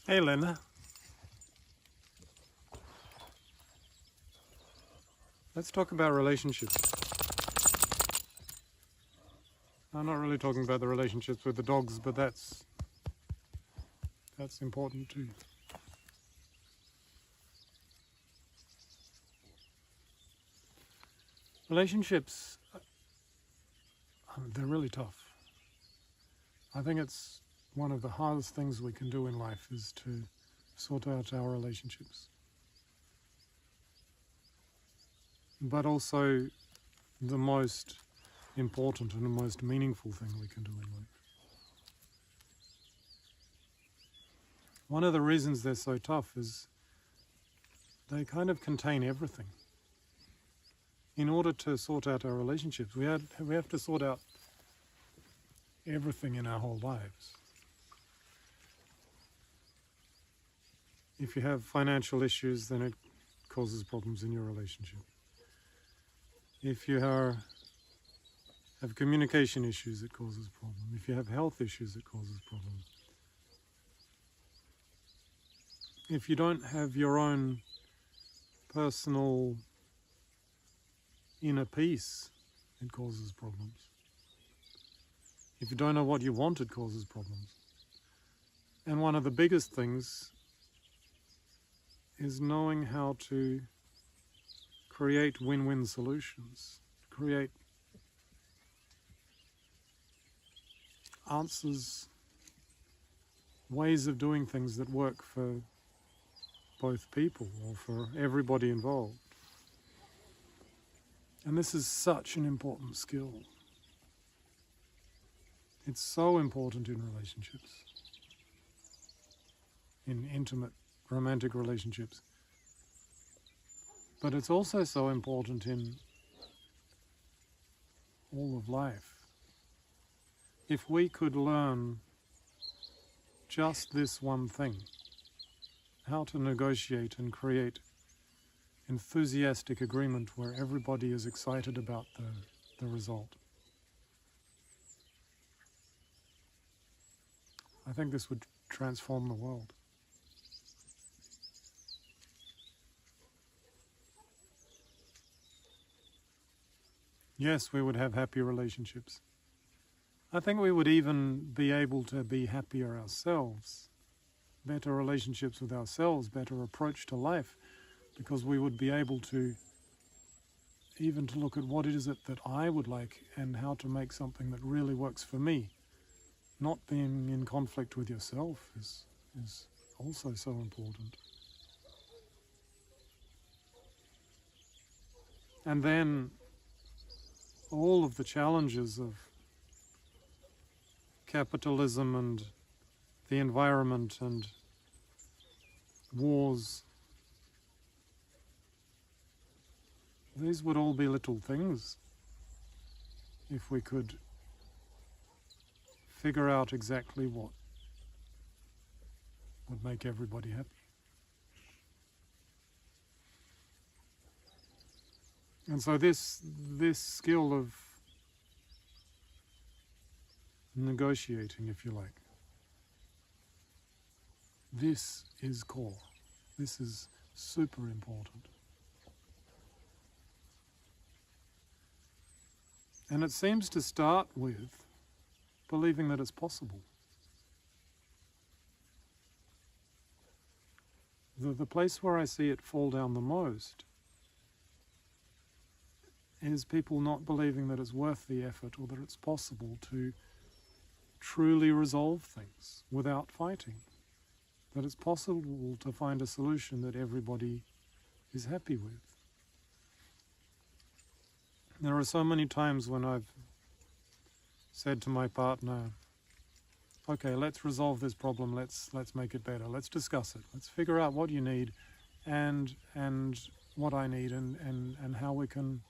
Hey Lena, let's talk about relationships. I'm not really talking about the relationships with the dogs, but that's important too. Relationships, they're really tough. I think it's one of the hardest things we can do in life is to sort out our relationships. But also the most important and the most meaningful thing we can do in life. One of the reasons they're so tough is they kind of contain everything. In order to sort out our relationships, we have to sort out everything in our whole lives. If you have financial issues, then it causes problems in your relationship. If you have communication issues, it causes problems. If you have health issues, it causes problems. If you don't have your own personal inner peace, it causes problems. If you don't know what you want, it causes problems. And one of the biggest things is knowing how to create win-win solutions, create answers, ways of doing things that work for both people or for everybody involved. And this is such an important skill. It's so important in relationships, in intimate, romantic relationships. But it's also so important in all of life. If we could learn just this one thing, how to negotiate and create enthusiastic agreement where everybody is excited about the result, I think this would transform the world. Yes, we would have happy relationships. I think we would even be able to be happier ourselves, better relationships with ourselves, better approach to life, because we would be able to even to look at what it is that I would like and how to make something that really works for me. Not being in conflict with yourself is also so important. And then all of the challenges of capitalism and the environment and wars, these would all be little things if we could figure out exactly what would make everybody happy. And so this skill of negotiating, if you like, this is core. This is super important. And it seems to start with believing that it's possible. The place where I see it fall down the most is people not believing that it's worth the effort or that it's possible to truly resolve things without fighting. That it's possible to find a solution that everybody is happy with. There are so many times when I've said to my partner, okay, let's resolve this problem, let's make it better, let's discuss it, let's figure out what you need and what I need and how we can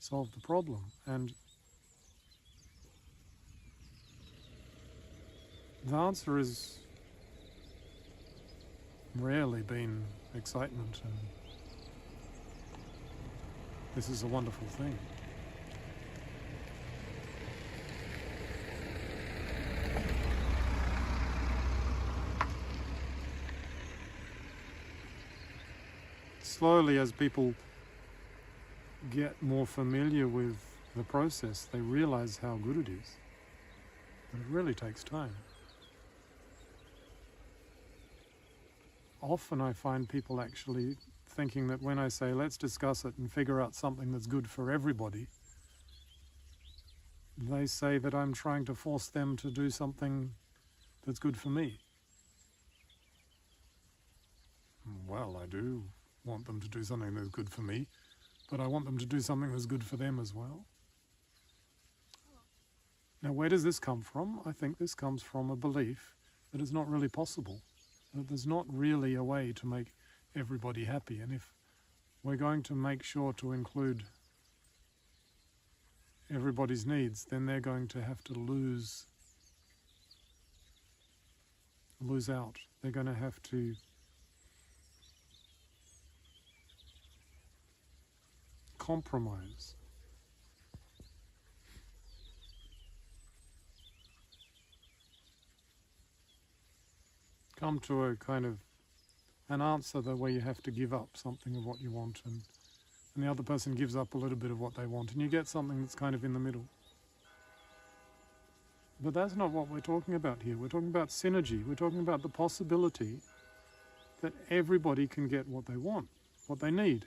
solve the problem. And the answer has rarely been excitement and this is a wonderful thing. slowly, as people get more familiar with the process, they realize how good it is. But it really takes time. Often I find people actually thinking that when I say, let's discuss it and figure out something that's good for everybody, they say that I'm trying to force them to do something that's good for me. Well, I do want them to do something that's good for me, but I want them to do something that's good for them as well. Now, where does this come from? I think this comes from a belief that it's not really possible, that there's not really a way to make everybody happy. And if we're going to make sure to include everybody's needs, then they're going to have to lose out. They're going to have to compromise. Come to a kind of an answer where you have to give up something of what you want, and the other person gives up a little bit of what they want, and you get something that's kind of in the middle. But that's not what we're talking about here. We're talking about synergy. We're talking about the possibility that everybody can get what they want, what they need.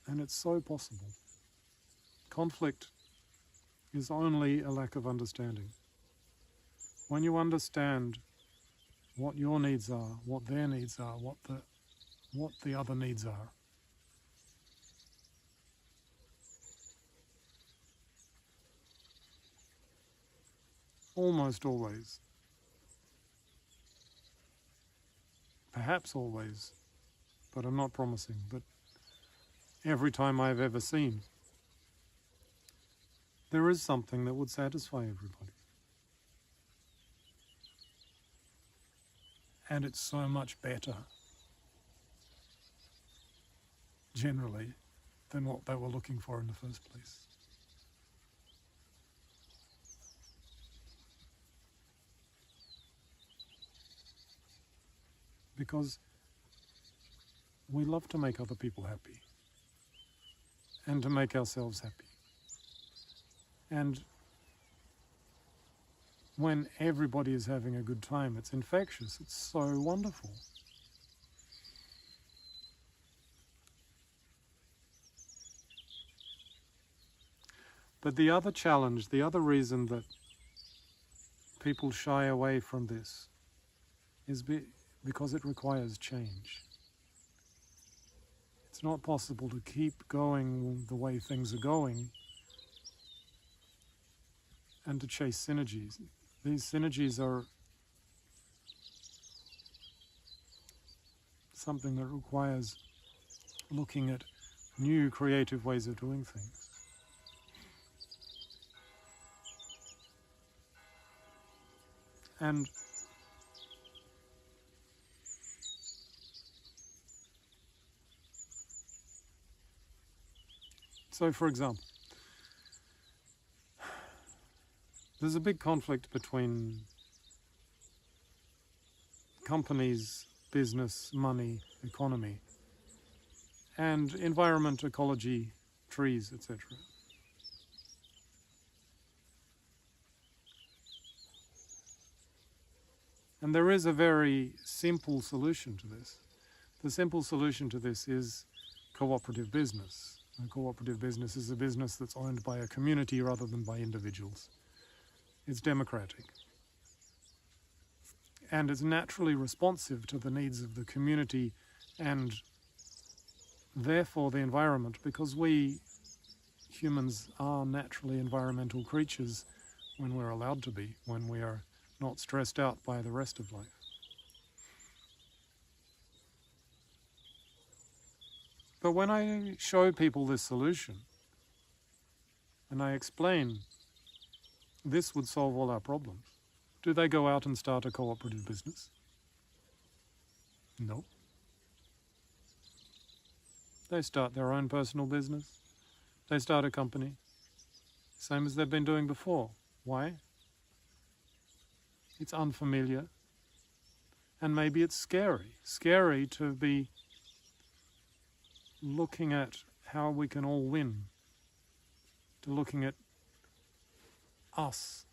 And it's so possible. Conflict is only a lack of understanding. When you understand what your needs are, what their needs are, what the other needs are, almost always, perhaps always, but I'm not promising, but every time I've ever seen, there is something that would satisfy everybody. And it's so much better, generally, than what they were looking for in the first place. Because we love to make other people happy and to make ourselves happy. And when everybody is having a good time, it's infectious, it's so wonderful. But the other challenge, the other reason that people shy away from this is because it requires change. It's not possible to keep going the way things are going and to chase synergies. These synergies are something that requires looking at new creative ways of doing things. And so, for example, there's a big conflict between companies, business, money, economy, and environment, ecology, trees, etc. And there is a very simple solution to this. The simple solution to this is cooperative business. And cooperative business is a business that's owned by a community rather than by individuals. It's democratic. And it's naturally responsive to the needs of the community and therefore the environment, because we humans are naturally environmental creatures when we're allowed to be, when we are not stressed out by the rest of life. But when I show people this solution, and I explain this would solve all our problems, do they go out and start a cooperative business? No. They start their own personal business. They start a company, same as they've been doing before. Why? It's unfamiliar. And maybe it's scary to be looking at how we can all win, to looking at us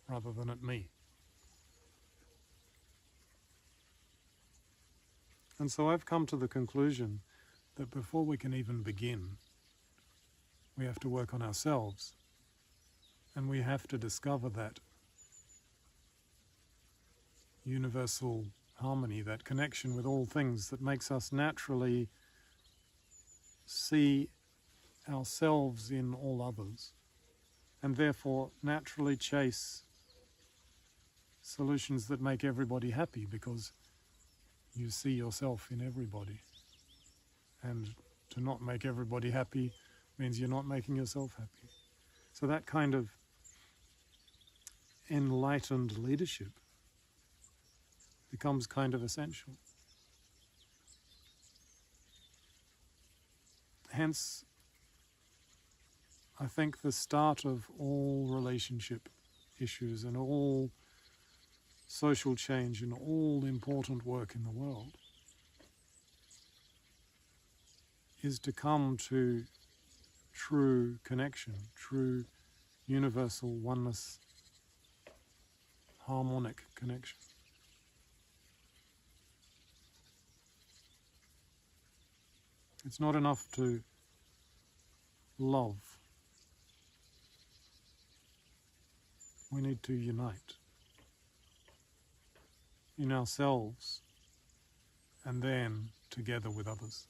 rather than at me. And so I've come to the conclusion that before we can even begin, we have to work on ourselves, and we have to discover that universal harmony, that connection with all things that makes us naturally see ourselves in all others, and therefore naturally chase solutions that make everybody happy, because you see yourself in everybody. And to not make everybody happy means you're not making yourself happy. So that kind of enlightened leadership becomes kind of essential. Hence, I think the start of all relationship issues and all social change and all important work in the world is to come to true connection, true universal oneness, harmonic connection. It's not enough to love. We need to unite in ourselves and then together with others.